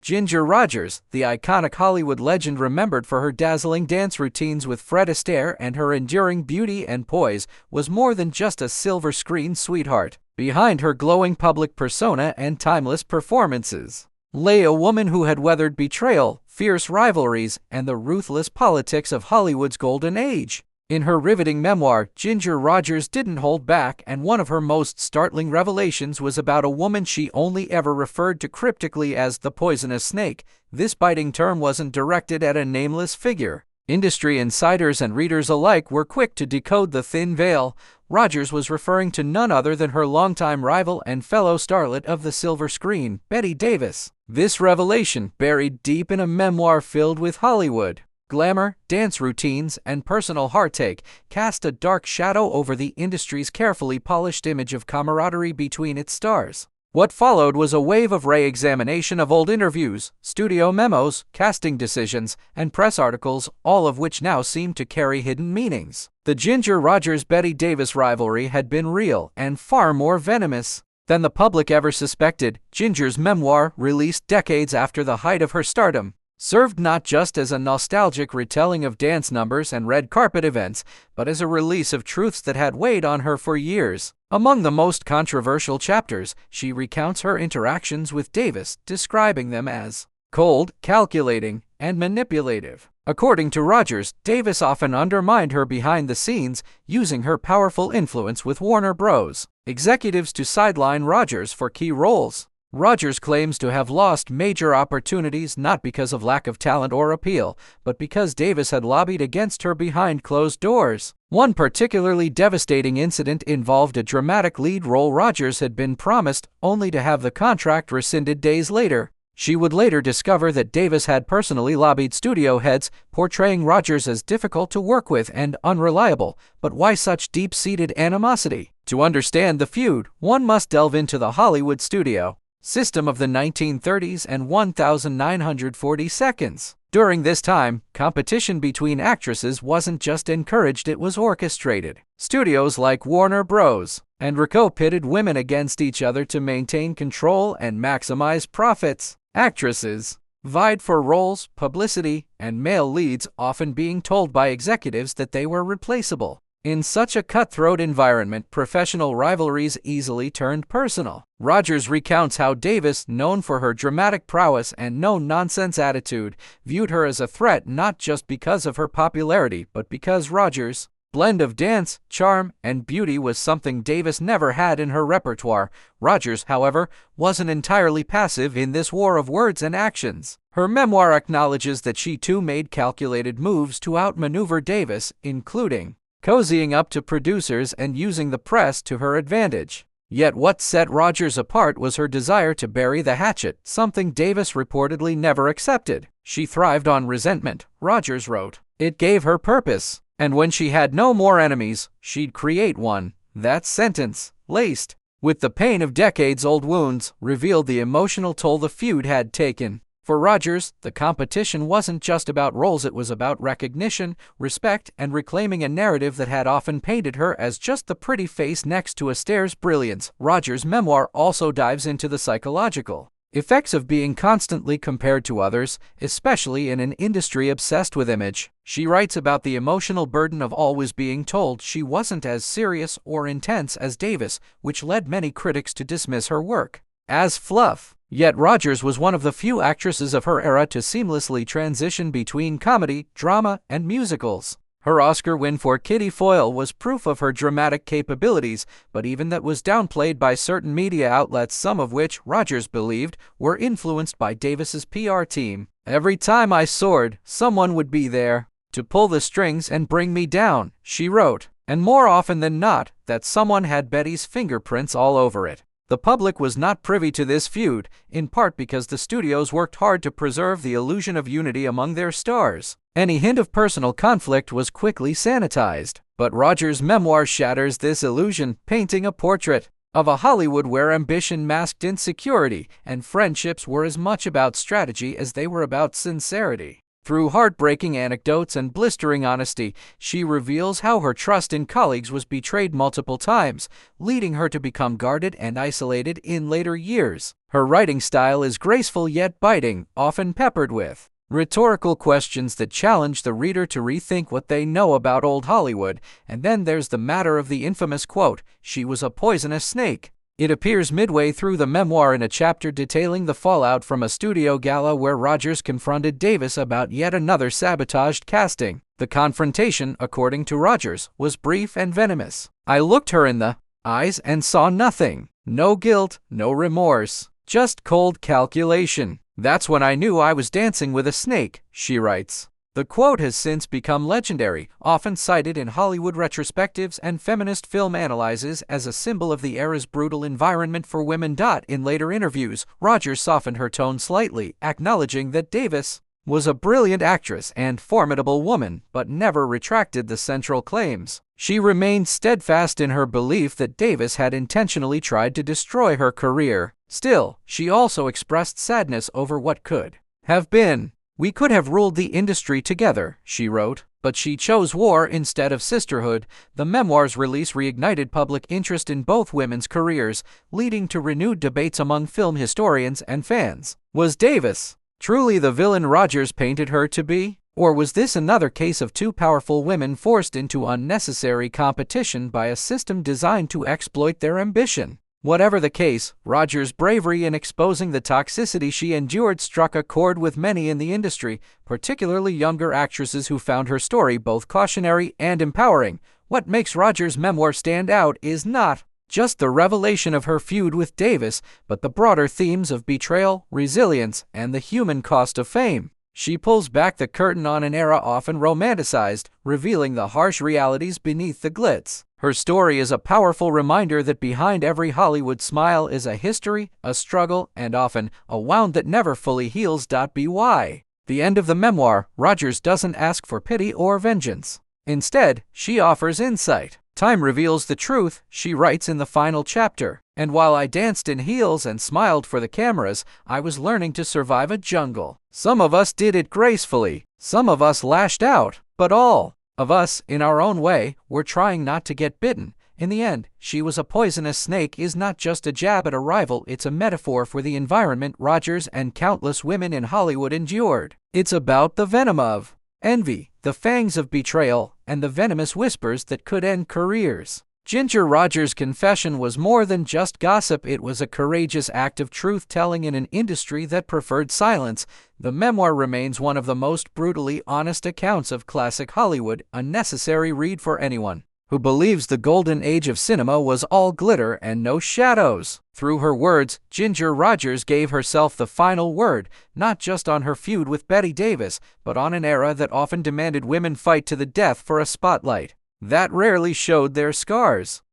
Ginger Rogers, the iconic Hollywood legend remembered for her dazzling dance routines with Fred Astaire and her enduring beauty and poise, was more than just a silver screen sweetheart. Behind her glowing public persona and timeless performances lay a woman who had weathered betrayal, fierce rivalries, and the ruthless politics of Hollywood's golden age. In her riveting memoir, Ginger Rogers didn't hold back, and one of her most startling revelations was about a woman she only ever referred to cryptically as the poisonous snake. This biting term wasn't directed at a nameless figure. Industry insiders and readers alike were quick to decode the thin veil. Rogers was referring to none other than her longtime rival and fellow starlet of the silver screen, Bette Davis. This revelation, buried deep in a memoir filled with Hollywood glamour, dance routines, and personal heartache, cast a dark shadow over the industry's carefully polished image of camaraderie between its stars. What followed was a wave of re-examination of old interviews, studio memos, casting decisions, and press articles, all of which now seemed to carry hidden meanings. The Ginger Rogers-Bette Davis rivalry had been real and far more venomous than the public ever suspected. Ginger's memoir, released decades after the height of her stardom, served not just as a nostalgic retelling of dance numbers and red carpet events, but as a release of truths that had weighed on her for years. Among the most controversial chapters, she recounts her interactions with Davis, describing them as cold, calculating, and manipulative. According to Rogers, Davis often undermined her behind the scenes, using her powerful influence with Warner Bros. Executives to sideline Rogers for key roles. Rogers claims to have lost major opportunities not because of lack of talent or appeal, but because Davis had lobbied against her behind closed doors. One particularly devastating incident involved a dramatic lead role Rogers had been promised, only to have the contract rescinded days later. She would later discover that Davis had personally lobbied studio heads, portraying Rogers as difficult to work with and unreliable. But why such deep-seated animosity? To understand the feud, one must delve into the Hollywood studio system of the 1930s and 1940 seconds. During this time, competition between actresses wasn't just encouraged, it was orchestrated. Studios like Warner Bros. And Ricoh pitted women against each other to maintain control and maximize profits. Actresses vied for roles, publicity, and male leads, often being told by executives that they were replaceable. In such a cutthroat environment, professional rivalries easily turned personal. Rogers recounts how Davis, known for her dramatic prowess and no-nonsense attitude, viewed her as a threat not just because of her popularity, but because Rogers' blend of dance, charm, and beauty was something Davis never had in her repertoire. Rogers, however, wasn't entirely passive in this war of words and actions. Her memoir acknowledges that she too made calculated moves to outmaneuver Davis, including cozying up to producers and using the press to her advantage. Yet what set Rogers apart was her desire to bury the hatchet, something Davis reportedly never accepted. She thrived on resentment, Rogers wrote. It gave her purpose, and when she had no more enemies, she'd create one. That sentence, laced with the pain of decades-old wounds, revealed the emotional toll the feud had taken. For Rogers, the competition wasn't just about roles, it was about recognition, respect, and reclaiming a narrative that had often painted her as just the pretty face next to Astaire's brilliance. Rogers' memoir also dives into the psychological effects of being constantly compared to others, especially in an industry obsessed with image. She writes about the emotional burden of always being told she wasn't as serious or intense as Davis, which led many critics to dismiss her work as fluff. Yet Rogers was one of the few actresses of her era to seamlessly transition between comedy, drama, and musicals. Her Oscar win for Kitty Foyle was proof of her dramatic capabilities, but even that was downplayed by certain media outlets, some of which, Rogers believed, were influenced by Davis's PR team. Every time I soared, someone would be there to pull the strings and bring me down, she wrote. And more often than not, that someone had Betty's fingerprints all over it. The public was not privy to this feud, in part because the studios worked hard to preserve the illusion of unity among their stars. Any hint of personal conflict was quickly sanitized. But Rogers' memoir shatters this illusion, painting a portrait of a Hollywood where ambition masked insecurity, and friendships were as much about strategy as they were about sincerity. Through heartbreaking anecdotes and blistering honesty, she reveals how her trust in colleagues was betrayed multiple times, leading her to become guarded and isolated in later years. Her writing style is graceful yet biting, often peppered with rhetorical questions that challenge the reader to rethink what they know about old Hollywood. And then there's the matter of the infamous quote, "She was a poisonous snake." It appears midway through the memoir in a chapter detailing the fallout from a studio gala where Rogers confronted Davis about yet another sabotaged casting. The confrontation, according to Rogers, was brief and venomous. "I looked her in the eyes and saw nothing. No guilt, no remorse, just cold calculation. That's when I knew I was dancing with a snake," she writes. The quote has since become legendary, often cited in Hollywood retrospectives and feminist film analyses as a symbol of the era's brutal environment for women. In later interviews, Rogers softened her tone slightly, acknowledging that Davis was a brilliant actress and formidable woman, but never retracted the central claims. She remained steadfast in her belief that Davis had intentionally tried to destroy her career. Still, she also expressed sadness over what could have been. "We could have ruled the industry together," she wrote, "but she chose war instead of sisterhood." The memoir's release reignited public interest in both women's careers, leading to renewed debates among film historians and fans. Was Davis truly the villain Rogers painted her to be? Or was this another case of two powerful women forced into unnecessary competition by a system designed to exploit their ambition? Whatever the case, Rogers' bravery in exposing the toxicity she endured struck a chord with many in the industry, particularly younger actresses who found her story both cautionary and empowering. What makes Rogers' memoir stand out is not just the revelation of her feud with Davis, but the broader themes of betrayal, resilience, and the human cost of fame. She pulls back the curtain on an era often romanticized, revealing the harsh realities beneath the glitz. Her story is a powerful reminder that behind every Hollywood smile is a history, a struggle, and often a wound that never fully heals. By the end of the memoir, Rogers doesn't ask for pity or vengeance. Instead, she offers insight. "Time reveals the truth," she writes in the final chapter. "And while I danced in heels and smiled for the cameras, I was learning to survive a jungle. Some of us did it gracefully, some of us lashed out, but all of us, in our own way, were trying not to get bitten." In the end, "She was a poisonous snake" is not just a jab at a rival, it's a metaphor for the environment Rogers and countless women in Hollywood endured. It's about the venom of envy, the fangs of betrayal, and the venomous whispers that could end careers. Ginger Rogers' confession was more than just gossip, it was a courageous act of truth-telling in an industry that preferred silence. The memoir remains one of the most brutally honest accounts of classic Hollywood, a necessary read for anyone who believes the golden age of cinema was all glitter and no shadows. Through her words, Ginger Rogers gave herself the final word, not just on her feud with Bette Davis, but on an era that often demanded women fight to the death for a spotlight that rarely showed their scars.